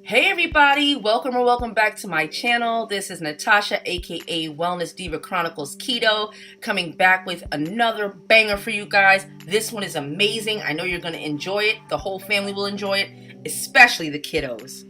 Hey everybody, welcome or welcome back to my channel. This is Natasha, aka Wellness Diva Chronicles Keto, coming back with another banger for you guys. This one is amazing. I know you're going to enjoy it. The whole family will enjoy it, especially the kiddos.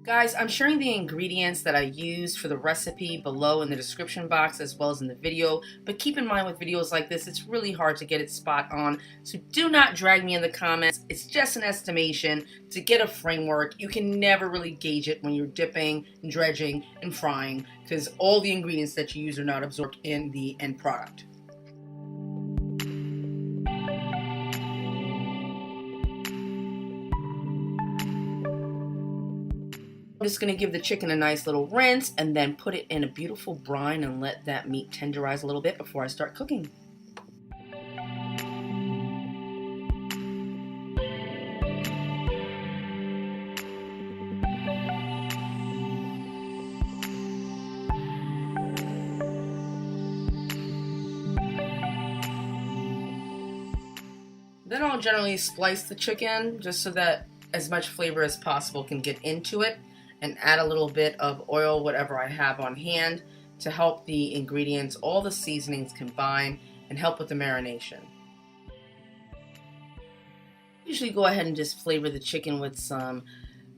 Guys, I'm sharing the ingredients that I used for the recipe below in the description box as well as in the video, but keep in mind with videos like this, it's really hard to get it spot on, so do not drag me in the comments. It's just an estimation to get a framework. You can never really gauge it when you're dipping, dredging, and frying because all the ingredients that you use are not absorbed in the end product. I'm just going to give the chicken a nice little rinse and then put it in a beautiful brine and let that meat tenderize a little bit before I start cooking. Then I'll generally slice the chicken just so that as much flavor as possible can get into it, and add a little bit of oil, whatever I have on hand, to help the ingredients, all the seasonings combine and help with the marination. Usually go ahead and just flavor the chicken with some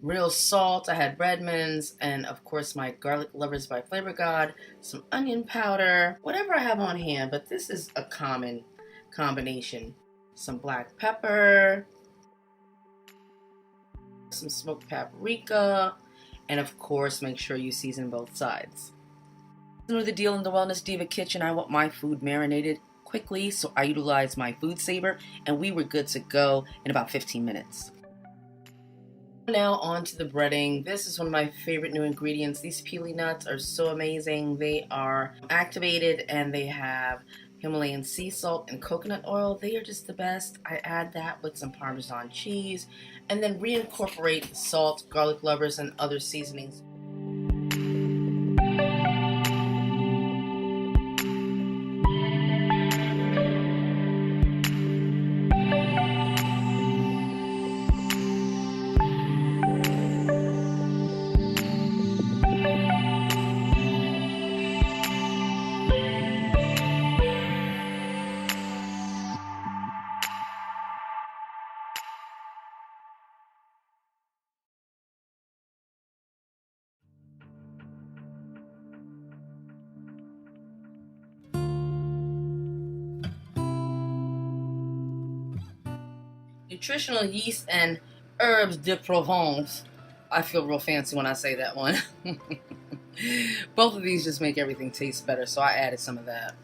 real salt. I had Redmond's and of course my garlic lovers by Flavor God, some onion powder, whatever I have on hand, but this is a common combination. Some black pepper, some smoked paprika, and of course, make sure you season both sides. You know the deal in the Wellness Diva kitchen. I want my food marinated quickly, so I utilize my food saver, and we were good to go in about 15 minutes. Now on to the breading. This is one of my favorite new ingredients. These peely nuts are so amazing. They are activated and they have Himalayan sea salt and coconut oil. They are just the best. I add that with some Parmesan cheese and then reincorporate salt, garlic lovers, and other seasonings. Nutritional yeast and herbs de Provence. I feel real fancy when I say that one. Both of these just make everything taste better, so I added some of that.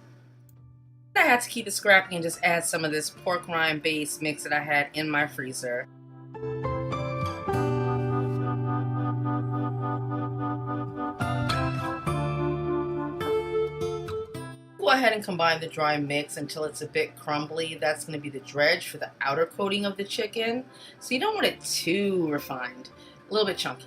I had to keep it scrappy and just add some of this pork rind based mix that I had in my freezer. Go ahead and combine the dry mix until it's a bit crumbly. That's going to be the dredge for the outer coating of the chicken. So you don't want it too refined, a little bit chunky.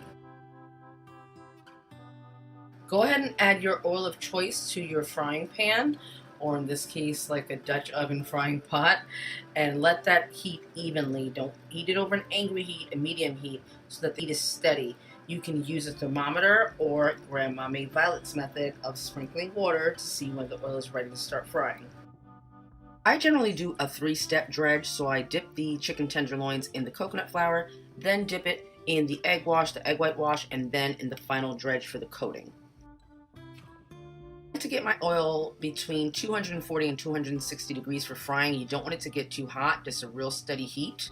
Go ahead and add your oil of choice to your frying pan, or in this case like a Dutch oven frying pot, and let that heat evenly. Don't heat it over an angry heat, a medium heat, so that the heat is steady. You can use a thermometer or Grandmommy Violet's method of sprinkling water to see when the oil is ready to start frying. I generally do a 3-step dredge, so I dip the chicken tenderloins in the coconut flour, then dip it in the egg wash, the egg white wash, and then in the final dredge for the coating. To get my oil between 240 and 260 degrees for frying. You don't want it to get too hot, just a real steady heat.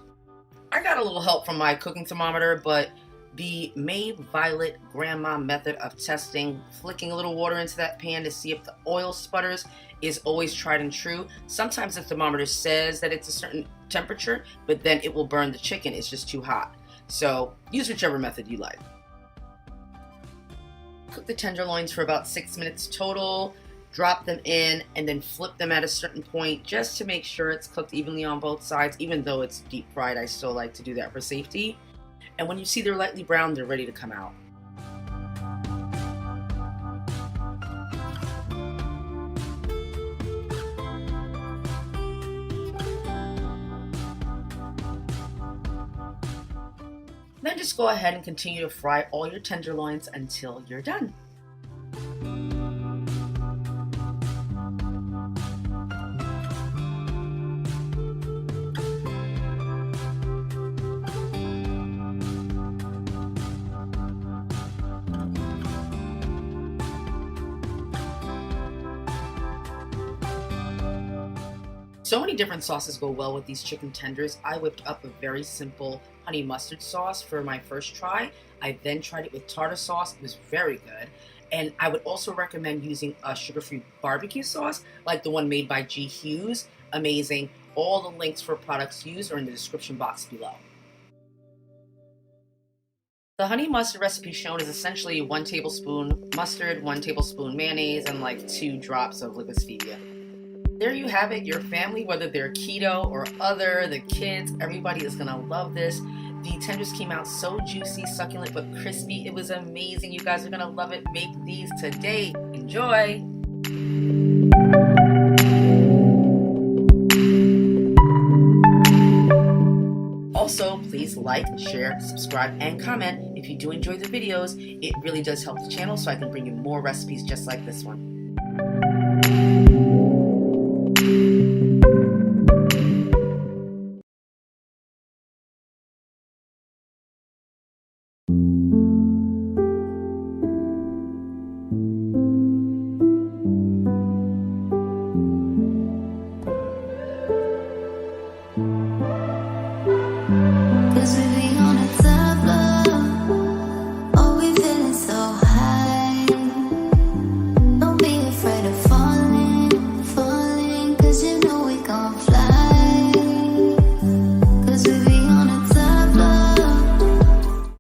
I got a little help from my cooking thermometer, but the May Violet Grandma method of testing, flicking a little water into that pan to see if the oil sputters, is always tried and true. Sometimes the thermometer says that it's a certain temperature, but then it will burn the chicken. It's just too hot. So use whichever method you like. Cook the tenderloins for about 6 minutes total. Drop them in and then flip them at a certain point just to make sure it's cooked evenly on both sides. Even though it's deep fried, I still like to do that for safety. And when you see they're lightly brown, they're ready to come out. Then just go ahead and continue to fry all your tenderloins until you're done. So many different sauces go well with these chicken tenders. I whipped up a very simple honey mustard sauce for my first try. I then tried it with tartar sauce. It was very good. And I would also recommend using a sugar-free barbecue sauce, like the one made by G. Hughes. Amazing. All the links for products used are in the description box below. The honey mustard recipe shown is essentially 1 tablespoon mustard, 1 tablespoon mayonnaise, and like 2 drops of liquid stevia. There you have it. Your family, whether they're keto or other, the kids, everybody is gonna love this. The tenders came out so juicy, succulent, but crispy. It was amazing. You guys are gonna love it. Make these today. Enjoy. Also, please like, share, subscribe, and comment if you do enjoy the videos. It really does help the channel so I can bring you more recipes just like this one.